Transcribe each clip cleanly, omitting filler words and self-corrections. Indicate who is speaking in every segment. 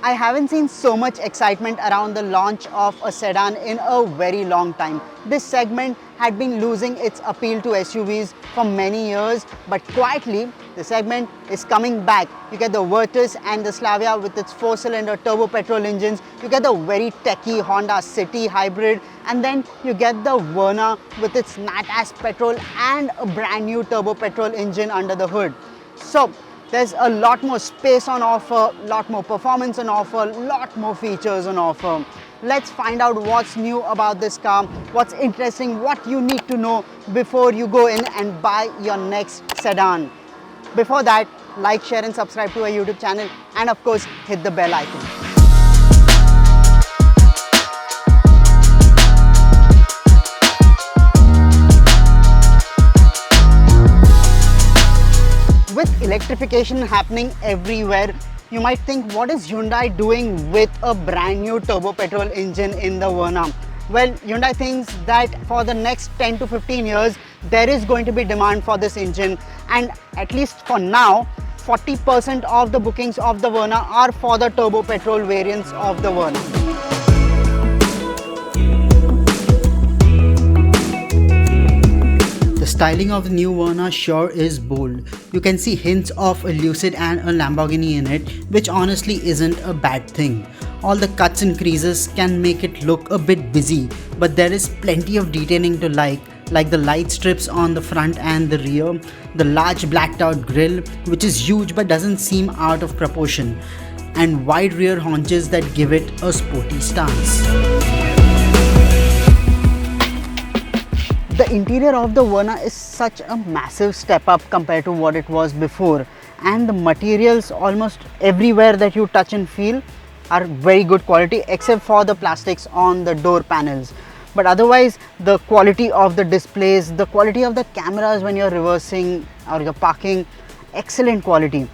Speaker 1: I haven't seen so much excitement around the launch of a sedan in a very long time. This segment had been losing its appeal to SUVs for many years, but quietly the segment is coming back. You get the Virtus and the Slavia with its 4-cylinder turbo-petrol engines. You get the very techy Honda City hybrid, and then you get the Verna with its nat-ass petrol and a brand new turbo-petrol engine under the hood. So there's a lot more space on offer, lot more performance on offer, lot more features on offer. Let's find out what's new about this car, what's interesting, what you need to know before you go in and buy your next sedan. Before that, like, share and subscribe to our YouTube channel, and of course hit the bell icon. With electrification happening everywhere, you might think, what is Hyundai doing with a brand new turbo petrol engine in the Verna? Well, Hyundai thinks that for the next 10 to 15 years, there is going to be demand for this engine, and at least for now, 40% of the bookings of the Verna are for the turbo petrol variants of the Verna. The styling of the new Verna sure is bold. You can see hints of a Lucid and a Lamborghini in it, which honestly isn't a bad thing. All the cuts and creases can make it look a bit busy, but there is plenty of detailing to like the light strips on the front and the rear, the large blacked out grille, which is huge but doesn't seem out of proportion, and wide rear haunches that give it a sporty stance. The interior of the Verna is such a massive step up compared to what it was before, and the materials almost everywhere that you touch and feel are very good quality, except for the plastics on the door panels. But otherwise, the quality of the displays, the quality of the cameras when you're reversing or you're parking, excellent quality.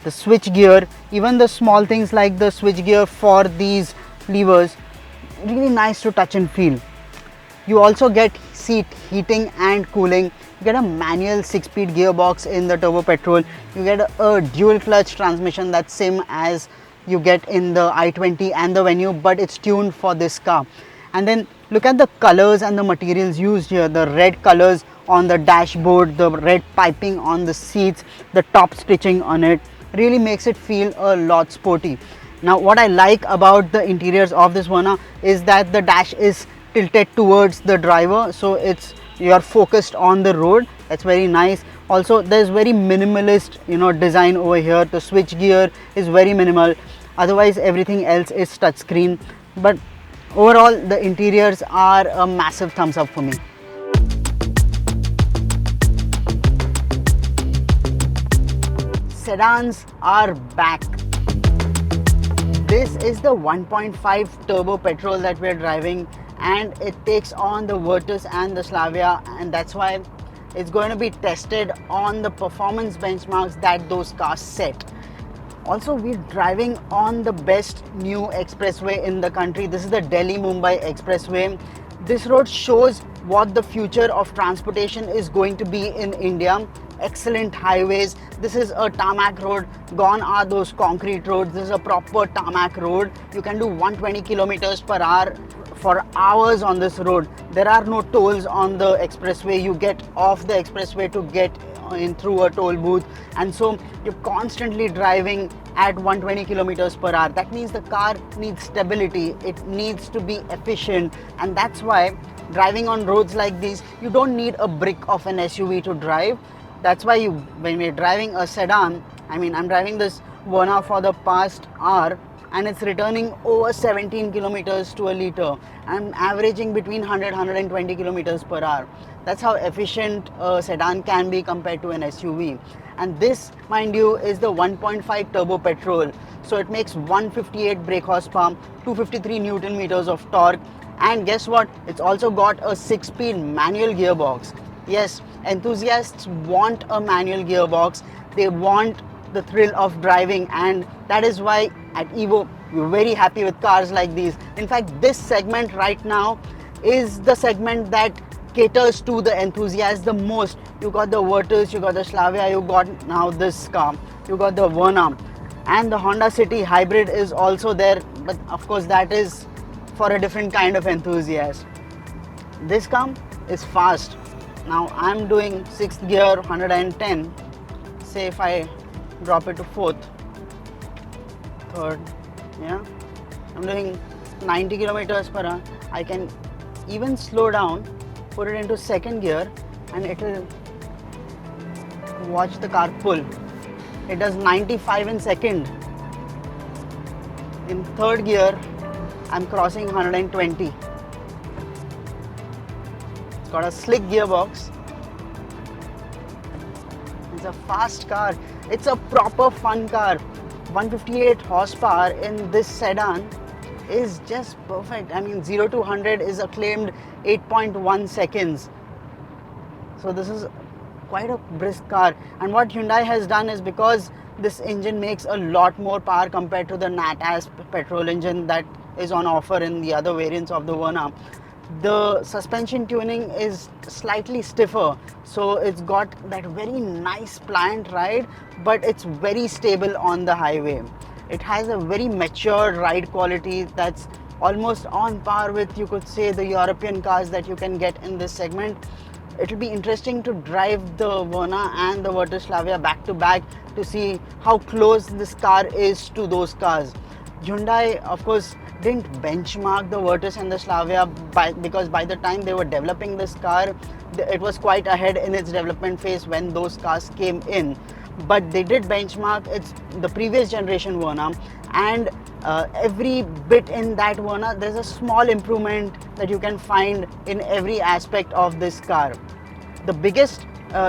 Speaker 1: The switch gear, even the small things like the switch gear for these levers, really nice to touch and feel. You also get seat heating and cooling. You get a manual 6-speed gearbox in the turbo petrol. You get a dual clutch transmission that's same as you get in the i20 and the Venue, but it's tuned for this car. And then look at the colors and the materials used here. The red colors on the dashboard, the red piping on the seats, the top stitching on it really makes it feel a lot sporty. Now, what I like about the interiors of this Verna is that the dash is tilted towards the driver, so you are focused on the road. That's very nice. Also, there's very minimalist design over here. The switch gear is very minimal, otherwise everything else is touchscreen. But overall, the interiors are a massive thumbs up for me. Sedans are back. This is the 1.5 turbo petrol that we're driving, and it takes on the Virtus and the Slavia, and that's why it's going to be tested on the performance benchmarks that those cars set. Also, we're driving on the best new expressway in the country. This is the Delhi-Mumbai expressway. This road shows what the future of transportation is going to be in India. Excellent highways. This is a tarmac road. Gone are those concrete roads. This is a proper tarmac road. You can do 120 kilometers per hour for hours on this road. There are no tolls on the expressway. You get off the expressway to get in through a toll booth, and so you're constantly driving at 120 kilometers per hour. That means the car needs stability, it needs to be efficient, and that's why driving on roads like these, you don't need a brick of an SUV to drive. That's why when we're driving a sedan, I'm driving this Verna for the past hour, and it's returning over 17 kilometers to a liter. I'm averaging between 100-120 kilometers per hour. That's how efficient a sedan can be compared to an SUV. And this, mind you, is the 1.5 turbo petrol. So it makes 158 brake horsepower, 253 Newton meters of torque. And guess what? It's also got a 6-speed manual gearbox. Yes, enthusiasts want a manual gearbox. They want the thrill of driving, and that is why at Evo we're very happy with cars like these. In fact, this segment right now is the segment that caters to the enthusiasts the most. You got the Virtus, you got the Slavia, you got now this car, you got the Verna. And the Honda City hybrid is also there, but of course that is for a different kind of enthusiast. This car is fast. Now I'm doing 6th gear 110. Say if I drop it to 4th, 3rd, yeah, I'm doing 90 kilometers per hour. I can even slow down, put it into 2nd gear, and it will watch the car pull. It does 95 in 2nd. In 3rd gear, I'm crossing 120. It's got a slick gearbox. It's a fast car. It's a proper fun car. 158 horsepower in this sedan is just perfect. I mean, 0 to 100 is acclaimed 8.1 seconds. So this is quite a brisk car. And what Hyundai has done is, because this engine makes a lot more power compared to the NatAs petrol engine that is on offer in the other variants of the Verna, the suspension tuning is slightly stiffer, so it's got that very nice pliant ride, but it's very stable on the highway. It has a very mature ride quality that's almost on par with, you could say, the European cars that you can get in this segment. It'll be interesting to drive the Verna and the Virtus Slavia back to back to see how close this car is to those cars. Hyundai, of course, didn't benchmark the Virtus and the Slavia because by the time they were developing this car, it was quite ahead in its development phase when those cars came in. But they did benchmark the previous generation Verna, and every bit in that Verna, there's a small improvement that you can find in every aspect of this car. The biggest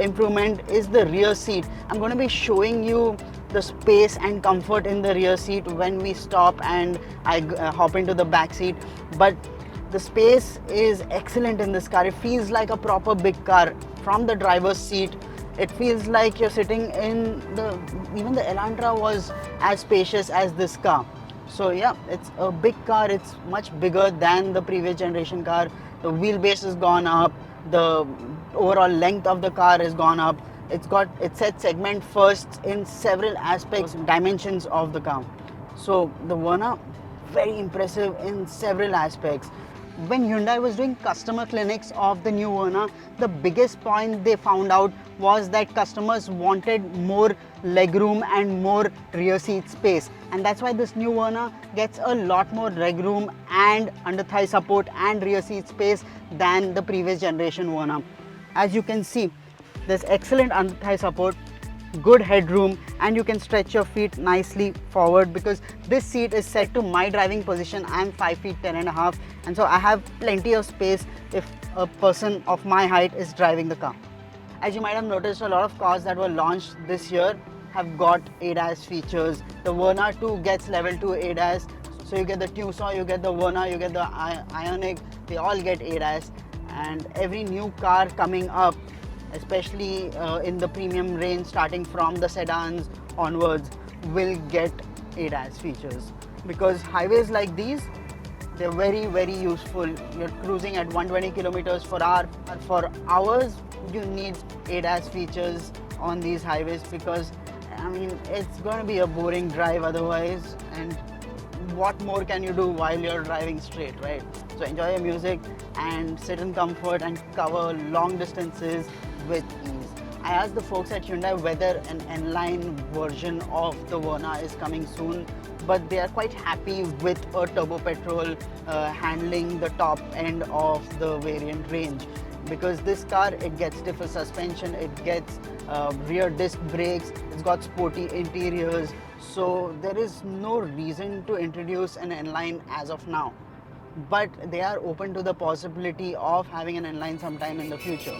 Speaker 1: improvement is the rear seat. I'm going to be showing you the space and comfort in the rear seat when we stop and I hop into the back seat, but the space is excellent in this car. It feels like a proper big car. From the driver's seat, it feels like you're sitting in even the Elantra was as spacious as this car. So yeah, it's a big car. It's much bigger than the previous generation car. The wheelbase has gone up, the overall length of the car has gone up. It sets segment first in several aspects, dimensions of the car. So the Verna, very impressive in several aspects. When Hyundai was doing customer clinics of the new Verna, the biggest point they found out was that customers wanted more legroom and more rear seat space, and that's why this new Verna gets a lot more legroom and under thigh support and rear seat space than the previous generation Verna. As you can see, there's excellent under thigh support, good headroom, and you can stretch your feet nicely forward because this seat is set to my driving position. I'm 5 feet 10 and a half, and so I have plenty of space if a person of my height is driving the car. As you might have noticed, a lot of cars that were launched this year have got ADAS features. The Verna 2 gets level 2 ADAS, so you get the Tucson, you get the Verna, you get the Ioniq, they all get ADAS, and every new car coming up, especially in the premium range starting from the sedans onwards, will get ADAS features, because highways like these, they're very, very useful. You're cruising at 120 kilometers per hour. For hours, you need ADAS features on these highways because, I mean, it's going to be a boring drive otherwise, and what more can you do while you're driving straight, right? So enjoy your music and sit in comfort and cover long distances with ease. I asked the folks at Hyundai whether an N-line version of the Verna is coming soon, but they are quite happy with a turbo-petrol handling the top end of the variant range, because this car, it gets stiffer suspension, it gets rear disc brakes, it's got sporty interiors, so there is no reason to introduce an N-line as of now, but they are open to the possibility of having an N-line sometime in the future.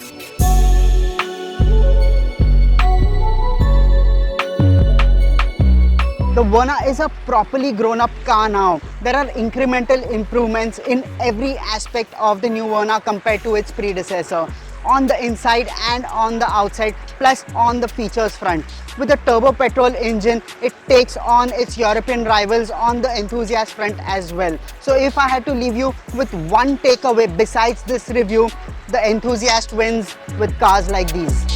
Speaker 1: The Verna is a properly grown-up car now. There are incremental improvements in every aspect of the new Verna compared to its predecessor, on the inside and on the outside, plus on the features front. With a turbo-petrol engine, it takes on its European rivals on the enthusiast front as well. So if I had to leave you with one takeaway besides this review, the enthusiast wins with cars like these.